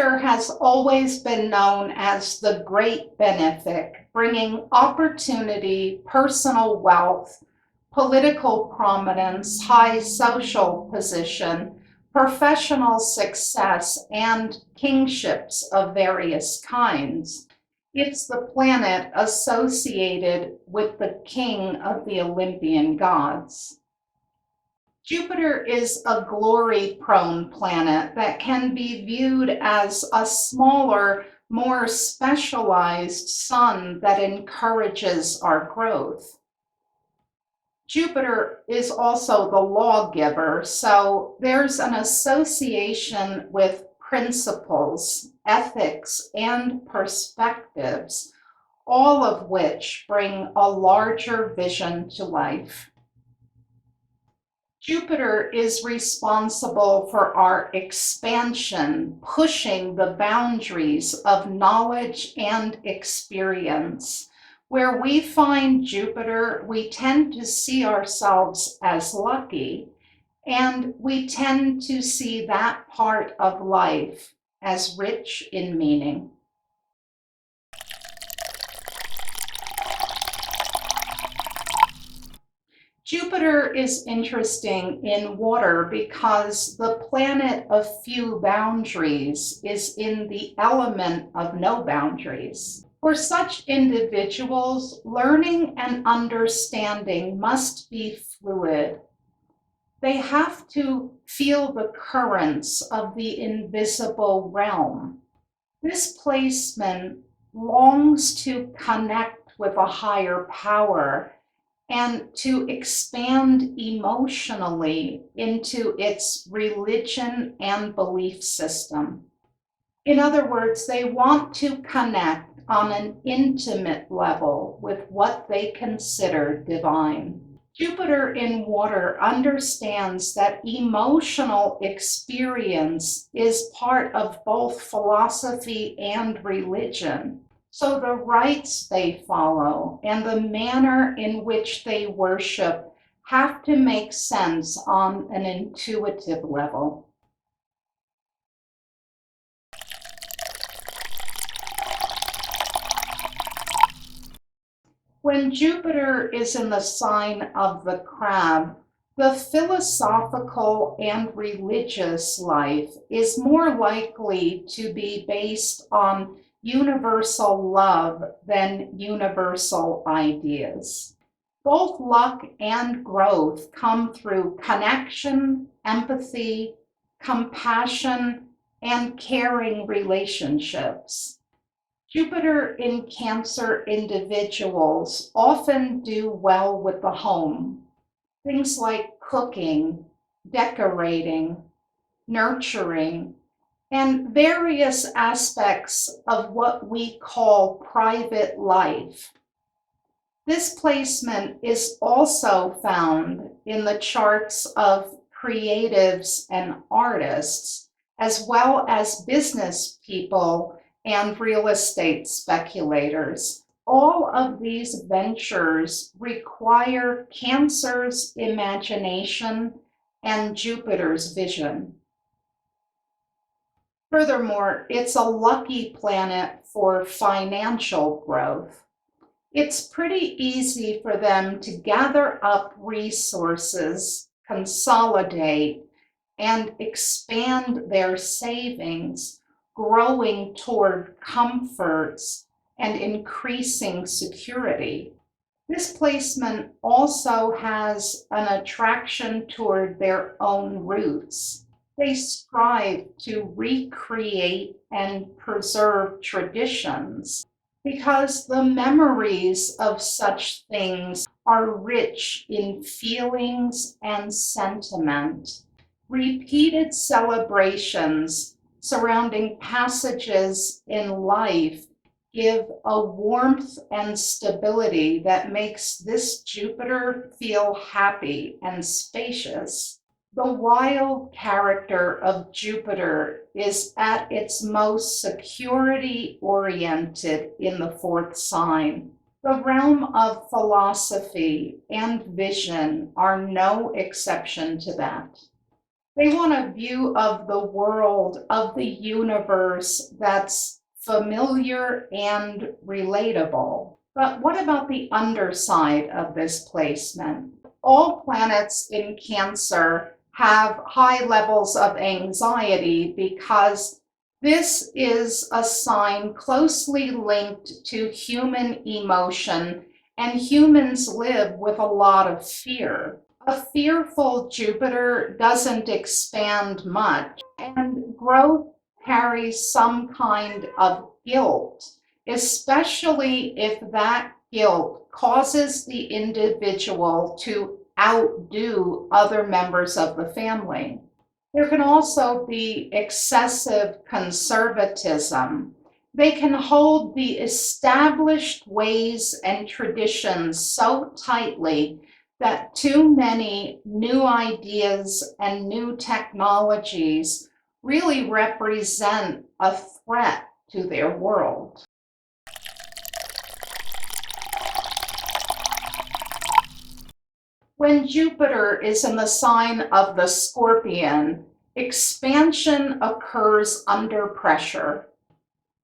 Jupiter has always been known as the great benefic, bringing opportunity, personal wealth, political prominence, high social position, professional success, and kingships of various kinds. It's the planet associated with the king of the Olympian gods. Jupiter is a glory-prone planet that can be viewed as a smaller, more specialized sun that encourages our growth. Jupiter is also the lawgiver, so there's an association with principles, ethics, and perspectives, all of which bring a larger vision to life. Jupiter is responsible for our expansion, pushing the boundaries of knowledge and experience. Where we find Jupiter, we tend to see ourselves as lucky, and we tend to see that part of life as rich in meaning. Jupiter is interesting in water because the planet of few boundaries is in the element of no boundaries. For such individuals, learning and understanding must be fluid. They have to feel the currents of the invisible realm. This placement longs to connect with a higher power and to expand emotionally into its religion and belief system. In other words, they want to connect on an intimate level with what they consider divine. Jupiter in water understands that emotional experience is part of both philosophy and religion. So the rites they follow and the manner in which they worship have to make sense on an intuitive level. When Jupiter is in the sign of the Crab, the philosophical and religious life is more likely to be based on universal love than universal ideas. Both luck and growth come through connection, empathy, compassion, and caring relationships. Jupiter in Cancer individuals often do well with the home. Things like cooking, decorating, nurturing, and various aspects of what we call private life. This placement is also found in the charts of creatives and artists, as well as business people and real estate speculators. All of these ventures require Cancer's imagination and Jupiter's vision. Furthermore, it's a lucky planet for financial growth. It's pretty easy for them to gather up resources, consolidate, and expand their savings, growing toward comforts and increasing security. This placement also has an attraction toward their own roots. They strive to recreate and preserve traditions because the memories of such things are rich in feelings and sentiment. Repeated celebrations surrounding passages in life give a warmth and stability that makes this Jupiter feel happy and spacious. The wild character of Jupiter is at its most security-oriented in the fourth sign. The realm of philosophy and vision are no exception to that. They want a view of the world, of the universe that's familiar and relatable. But what about the underside of this placement? All planets in Cancer have high levels of anxiety because this is a sign closely linked to human emotion, and humans live with a lot of fear. A fearful Jupiter doesn't expand much, and growth carries some kind of guilt, especially if that guilt causes the individual to outdo other members of the family. There can also be excessive conservatism. They can hold the established ways and traditions so tightly that too many new ideas and new technologies really represent a threat to their world. When Jupiter is in the sign of the Scorpion, expansion occurs under pressure.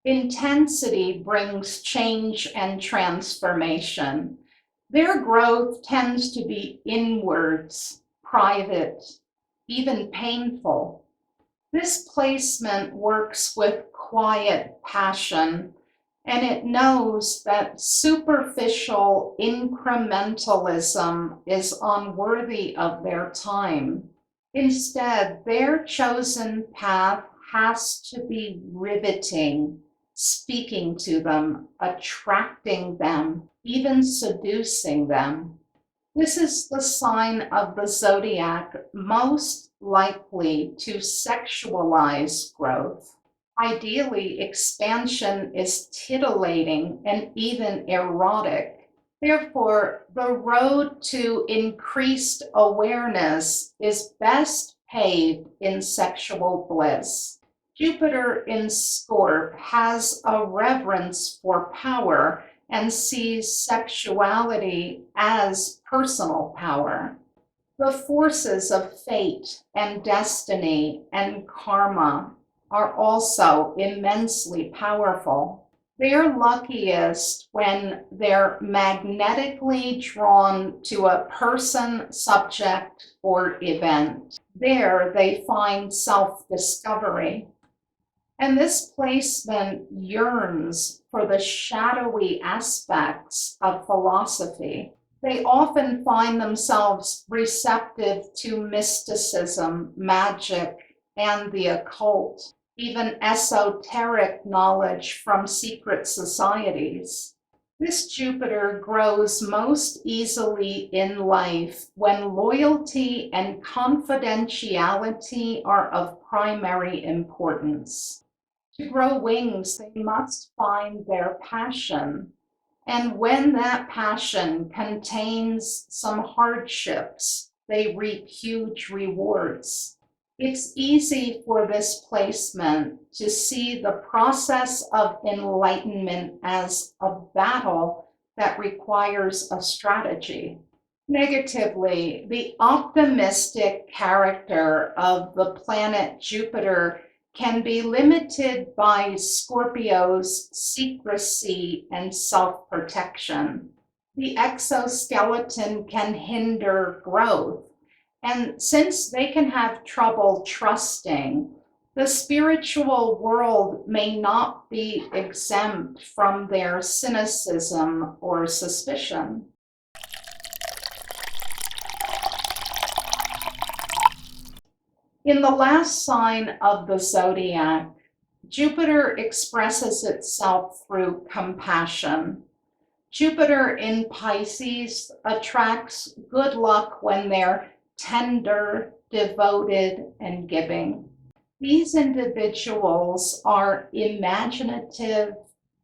Intensity brings change and transformation. Their growth tends to be inwards, private, even painful. This placement works with quiet passion, and it knows that superficial incrementalism is unworthy of their time. Instead, their chosen path has to be riveting, speaking to them, attracting them, even seducing them. This is the sign of the zodiac most likely to sexualize growth. Ideally, expansion is titillating and even erotic. Therefore, the road to increased awareness is best paved in sexual bliss. Jupiter in Scorp has a reverence for power and sees sexuality as personal power. The forces of fate and destiny and karma are also immensely powerful. They're luckiest when they're magnetically drawn to a person, subject, or event. There they find self-discovery. And this placement yearns for the shadowy aspects of philosophy. They often find themselves receptive to mysticism, magic, and the occult, even esoteric knowledge from secret societies. This Jupiter grows most easily in life when loyalty and confidentiality are of primary importance. To grow wings, they must find their passion. And when that passion contains some hardships, they reap huge rewards. It's easy for this placement to see the process of enlightenment as a battle that requires a strategy. Negatively, the optimistic character of the planet Jupiter can be limited by Scorpio's secrecy and self-protection. The exoskeleton can hinder growth, and since they can have trouble trusting, the spiritual world may not be exempt from their cynicism or suspicion. In the last sign of the zodiac, Jupiter expresses itself through compassion. Jupiter in Pisces attracts good luck when they're tender, devoted, and giving. These individuals are imaginative,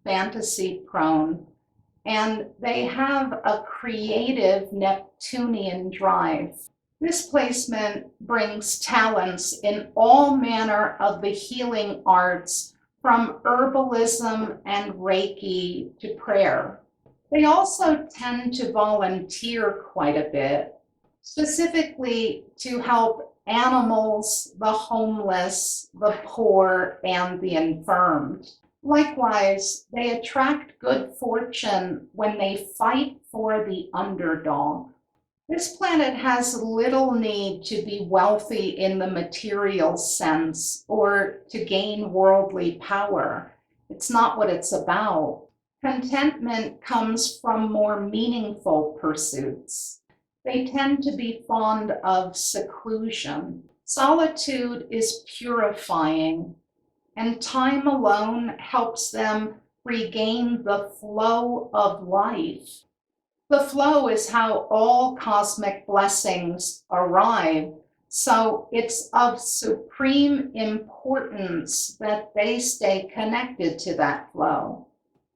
fantasy prone, and they have a creative Neptunian drive. This placement brings talents in all manner of the healing arts, from herbalism and Reiki to prayer. They also tend to volunteer quite a bit, specifically to help animals, the homeless, the poor, and the infirmed. Likewise, they attract good fortune when they fight for the underdog. This planet has little need to be wealthy in the material sense or to gain worldly power. It's not what it's about. Contentment comes from more meaningful pursuits. They tend to be fond of seclusion. Solitude is purifying, and time alone helps them regain the flow of life. The flow is how all cosmic blessings arrive, so it's of supreme importance that they stay connected to that flow.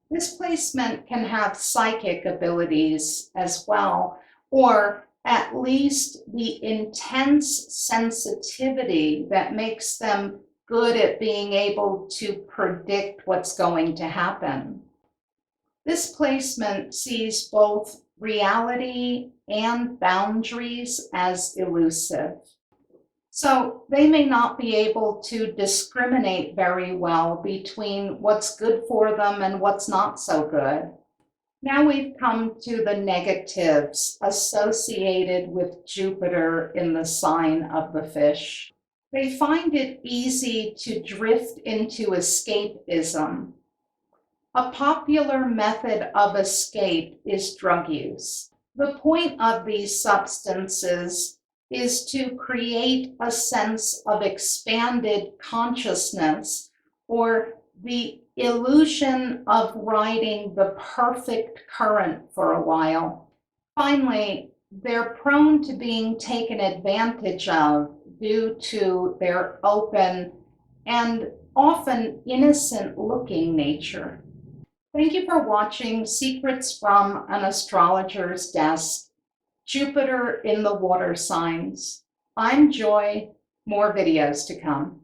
This placement can have psychic abilities as well, or at least the intense sensitivity that makes them good at being able to predict what's going to happen. This placement sees both reality and boundaries as elusive. So they may not be able to discriminate very well between what's good for them and what's not so good. Now we've come to the negatives associated with Jupiter in the sign of the fish. They find it easy to drift into escapism. A popular method of escape is drug use. The point of these substances is to create a sense of expanded consciousness or the illusion of riding the perfect current for a while. Finally, they're prone to being taken advantage of due to their open and often innocent-looking nature. Thank you for watching Secrets from an Astrologer's Desk, Jupiter in the Water Signs. I'm Joy. More videos to come.